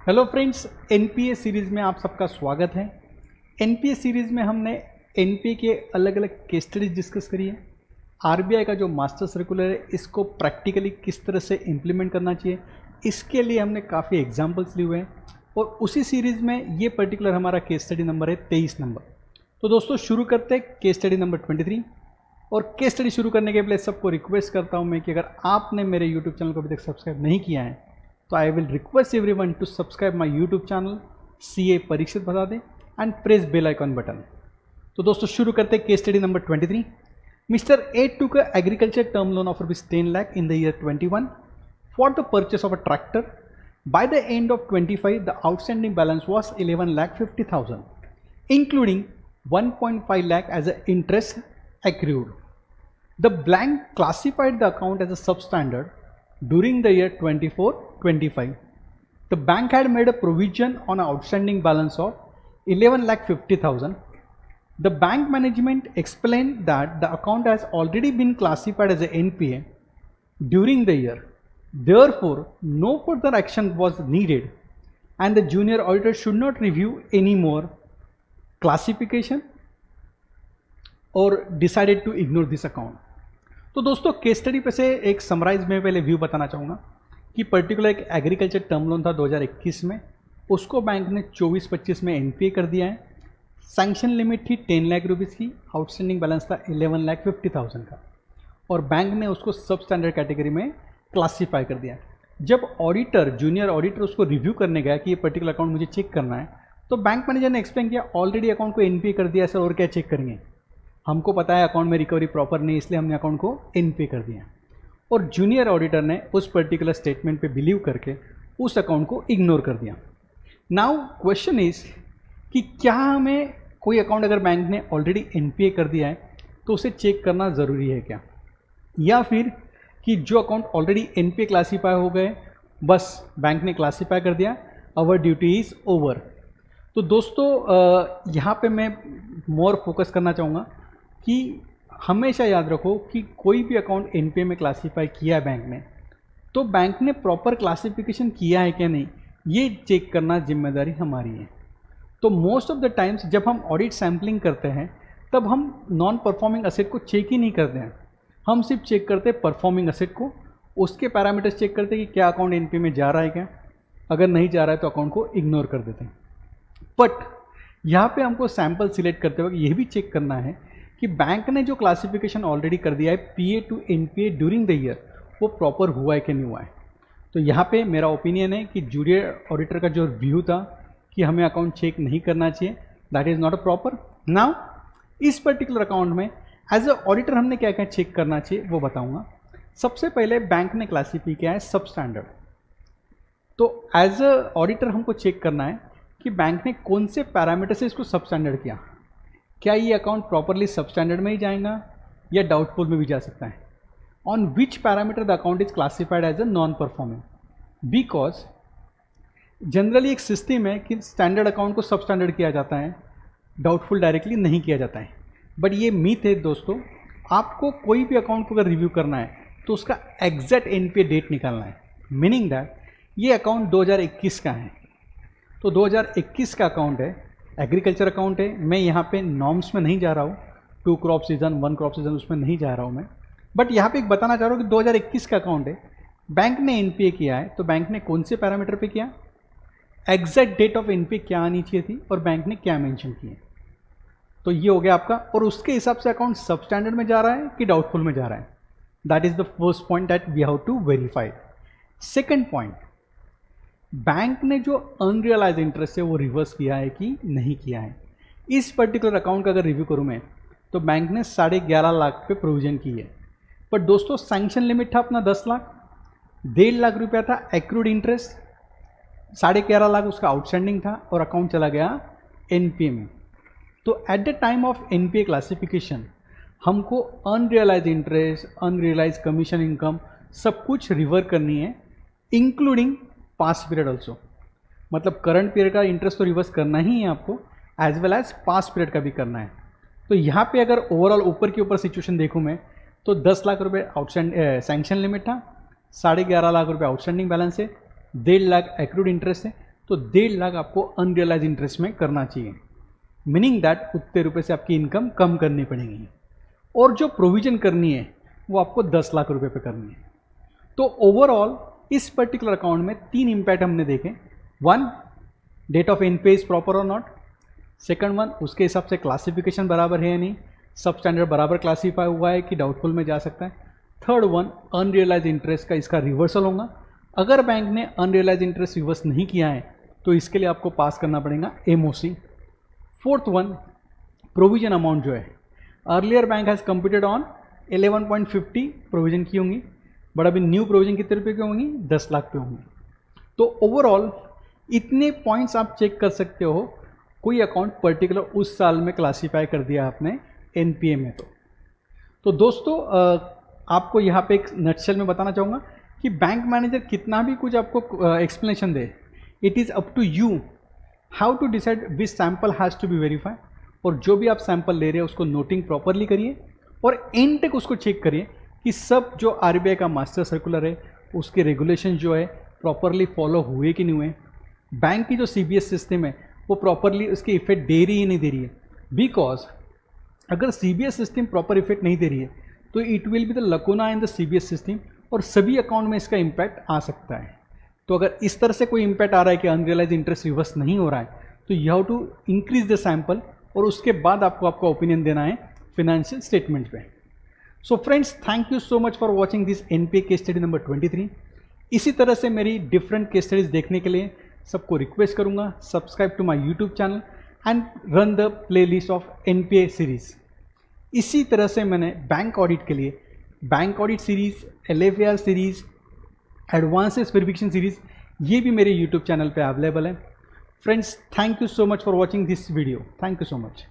Hello friends, NPA series में आप सबका स्वागत है। एनपीए सीरीज़ में हमने एनपीए के अलग अलग केस स्टडीज डिस्कस करी है। आरबीआई का जो मास्टर सर्कुलर है इसको प्रैक्टिकली किस तरह से इम्प्लीमेंट करना चाहिए, इसके लिए हमने काफ़ी एग्जांपल्स लिए हुए हैं और उसी सीरीज़ में ये पर्टिकुलर हमारा केस स्टडी नंबर है 23 नंबर। तो दोस्तों शुरू करते हैं केस स्टडी नंबर 23। और केस स्टडी शुरू करने के पहले सबको रिक्वेस्ट करता हूँ मैं कि अगर आपने मेरे यूट्यूब चैनल को अभी तक सब्सक्राइब नहीं किया है तो I will request everyone to subscribe my YouTube channel CA Parikshit बता दें and press bell icon button. तो दोस्तों शुरू करते हैं case study number 23। Mister A took a agriculture term loan of rupees 10 lakh in the year 21 for the purchase of a tractor. By the end of 25, the outstanding balance was 11 lakh 50,000, including 1.5 lakh as an interest accrued. The bank classified the account as a substandard during the year 24-25. The bank had made a provision on an outstanding balance of 11 lakh 50,000. The bank management explained that the account has already been classified as a NPA during the year. Therefore, no further action was needed and the junior auditor should not review any more classification or decided to ignore this account. तो दोस्तों case study पे से एक summarise में पहले view बताना चाहूँगा कि पर्टिकुलर एक एग्रीकल्चर टर्म लोन था 2021 में, उसको बैंक ने 24-25 में एनपीए कर दिया है। सैंक्शन लिमिट थी 10 लाख रुपीज़ की, आउटस्टैंडिंग बैलेंस था 11 लाख 50,000 का और बैंक ने उसको सब स्टैंडर्ड कैटेगरी में क्लासीफाई कर दिया। जब ऑडिटर जूनियर ऑडिटर उसको रिव्यू करने गया कि ये पर्टिकुलर अकाउंट मुझे चेक करना है तो बैंक मैनेजर ने एक्सप्लेन किया ऑलरेडी अकाउंट को एनपीए कर दिया सर, और क्या चेक करेंगे, हमको पता है अकाउंट में रिकवरी प्रॉपर नहीं, इसलिए हमने अकाउंट को एनपीए कर दिया। और जूनियर ऑडिटर ने उस पर्टिकुलर स्टेटमेंट पे बिलीव करके उस अकाउंट को इग्नोर कर दिया। नाउ क्वेश्चन इज कि क्या हमें कोई अकाउंट अगर बैंक ने ऑलरेडी एनपीए कर दिया है तो उसे चेक करना ज़रूरी है क्या, या फिर कि जो अकाउंट ऑलरेडी एनपीए क्लासीफाई हो गए बस बैंक ने क्लासीफाई कर दिया, आवर ड्यूटी इज़ ओवर। तो दोस्तों यहाँ पे मैं मोर फोकस करना चाहूँगा कि हमेशा याद रखो कि कोई भी अकाउंट एनपीए में क्लासीफाई किया है बैंक ने तो बैंक ने प्रॉपर क्लासिफिकेशन किया है क्या नहीं, ये चेक करना जिम्मेदारी हमारी है। तो मोस्ट ऑफ द टाइम्स जब हम ऑडिट सैम्पलिंग करते हैं तब हम नॉन परफॉर्मिंग असेट को चेक ही नहीं करते हैं, हम सिर्फ चेक करते हैं परफॉर्मिंग असेट को, उसके पैरामीटर्स चेक करते हैं कि क्या अकाउंट एनपीए में जा रहा है क्या, अगर नहीं जा रहा है तो अकाउंट को इग्नोर कर देते हैं। बट यहाँ पे हमको सैम्पल सिलेक्ट करते वक्त ये भी चेक करना है कि बैंक ने जो क्लासिफिकेशन ऑलरेडी कर दिया है PA to NPA during the year वो प्रॉपर हुआ है कि नहीं हुआ है। तो यहाँ पे मेरा ओपिनियन है कि जूनियर ऑडिटर का जो व्यू था कि हमें अकाउंट चेक नहीं करना चाहिए, that is not a proper. Now इस पर्टिकुलर अकाउंट में एज अ ऑडिटर हमने क्या क्या चेक करना चाहिए वो बताऊँगा। सबसे पहले बैंक ने क्लासीफाई किया है सब स्टैंडर्ड, तो एज अ ऑडिटर हमको चेक करना है कि बैंक ने कौन से पैरामीटर से इसको सब स्टैंडर्ड किया, क्या ये अकाउंट प्रॉपरली सब स्टैंडर्ड में ही जाएगा या डाउटफुल में भी जा सकता है। On which parameter the account is classified as a non performing, because generally एक सिस्टम है कि स्टैंडर्ड अकाउंट को सब स्टैंडर्ड किया जाता है, डाउटफुल डायरेक्टली नहीं किया जाता है। बट ये मीथ है दोस्तों, आपको कोई भी अकाउंट को अगर रिव्यू करना है तो उसका एग्जैक्ट एनपीए डेट निकालना है, मीनिंग दैट ये अकाउंट 2021 का है तो 2021 का अकाउंट है, एग्रीकल्चर अकाउंट है। मैं यहाँ पे नॉर्म्स में नहीं जा रहा हूँ, 2 क्रॉप सीजन 1 क्रॉप सीजन उसमें नहीं जा रहा हूँ मैं, बट यहाँ पे एक बताना चाह रहा हूँ कि 2021 का अकाउंट है, बैंक ने एनपीए किया है तो बैंक ने कौन से पैरामीटर पे किया, एग्जैक्ट डेट ऑफ एनपीए क्या आनी चाहिए थी और बैंक ने क्या मेंशन किया, तो ये हो गया आपका। और उसके हिसाब से अकाउंट सब स्टैंडर्ड में जा रहा है कि डाउटफुल में जा रहा है, that is the first point that we have to verify. Second point, bank ने जो अनरियलाइज इंटरेस्ट है वो रिवर्स किया है कि नहीं किया है। इस पर्टिकुलर अकाउंट का अगर रिव्यू करूँ मैं तो बैंक ने 11.5 लाख पे प्रोविजन की है, पर दोस्तों सैंक्शन लिमिट था अपना 10 लाख, 1.5 लाख रुपया था एक्रूड इंटरेस्ट, 11.5 लाख उसका आउटस्टैंडिंग था और अकाउंट चला गया एनपीए में। तो at the time of NPA classification हमको unrealise interest, unrealise commission income सब कुछ रिवर करनी है, इंक्लूडिंग पास्ट पीरियड ऑल्सो, मतलब करंट पीरियड का इंटरेस्ट तो रिवर्स करना ही है आपको, as well as past period का भी करना है। तो यहाँ पे अगर ओवरऑल ऊपर के ऊपर सिचुएशन देखूँ मैं तो 10 लाख रुपए आउटस्टैंडिंग सैंक्शन लिमिट था, 11.5 लाख रुपए आउटस्टैंडिंग बैलेंस है, 1.5 लाख एक्रूड इंटरेस्ट है, तो 1.5 लाख आपको अनरियलाइज इंटरेस्ट में करना चाहिए, मीनिंग दैट उतने रुपये से आपकी इनकम कम करनी पड़ेगी। और जो प्रोविजन करनी है वो आपको 10 लाख रुपए पे करनी है। तो ओवरऑल इस पर्टिकुलर अकाउंट में 3 इम्पैक्ट हमने देखे। 1, date of NPA is proper और नॉट। सेकंड 1, उसके हिसाब से क्लासिफिकेशन बराबर है या नहीं, सब स्टैंडर्ड बराबर क्लासीफाई हुआ है कि डाउटफुल में जा सकता है। थर्ड 1, अनरियलाइज इंटरेस्ट का इसका रिवर्सल होगा। अगर बैंक ने अनरियलाइज इंटरेस्ट रिवर्स नहीं किया है तो इसके लिए आपको पास करना पड़ेगा एमओसी। फोर्थ 1, प्रोविजन अमाउंट जो है, earlier bank has computed on 11.50 provision की होंगी, बट अभी न्यू प्रोविजन कितने रुपये की होंगी, 10 लाख पे होंगी। तो ओवरऑल इतने पॉइंट्स आप चेक कर सकते हो कोई अकाउंट पर्टिकुलर उस साल में क्लासीफाई कर दिया आपने एनपीए में। तो दोस्तों आपको यहाँ पे एक नटशेल में बताना चाहूँगा कि बैंक मैनेजर कितना भी कुछ आपको एक्सप्लेनेशन दे, it is up to you how to decide which sample has to be verify. और जो भी आप सैंपल ले रहे हैं उसको नोटिंग प्रॉपरली करिए और एंड तक उसको चेक करिए कि सब जो आरबीआई का मास्टर सर्कुलर है उसके रेगुलेशन जो है प्रॉपरली फॉलो हुए कि नहीं हुए। बैंक की जो सीबीएस सिस्टम है वो प्रॉपरली उसकी इफेक्ट दे रही है नहीं दे रही है, बिकॉज अगर सीबीएस सिस्टम प्रॉपर इफेक्ट नहीं दे रही है तो it will be the lacuna in the CBS system और सभी अकाउंट में इसका इम्पैक्ट आ सकता है। तो अगर इस तरह से कोई इम्पैक्ट आ रहा है कि अनरियलाइज इंटरेस्ट रिवर्स नहीं हो रहा है तो you have to increase the sample और उसके बाद आपको आपका ओपिनियन देना है फिनेंशियल स्टेटमेंट पे। So friends, thank you so much for watching this NPA case study number 23। इसी तरह से मेरी डिफरेंट केस स्टडीज देखने के लिए सबको रिक्वेस्ट करूंगा subscribe to my YouTube channel and run the playlist of NPA series. इसी तरह से मैंने बैंक ऑडिट के लिए bank audit series, LFAR series, advances verification series, ये भी मेरे यूट्यूब चैनल पे अवेलेबल है। Friends, thank you so much for watching this video. Thank you so much.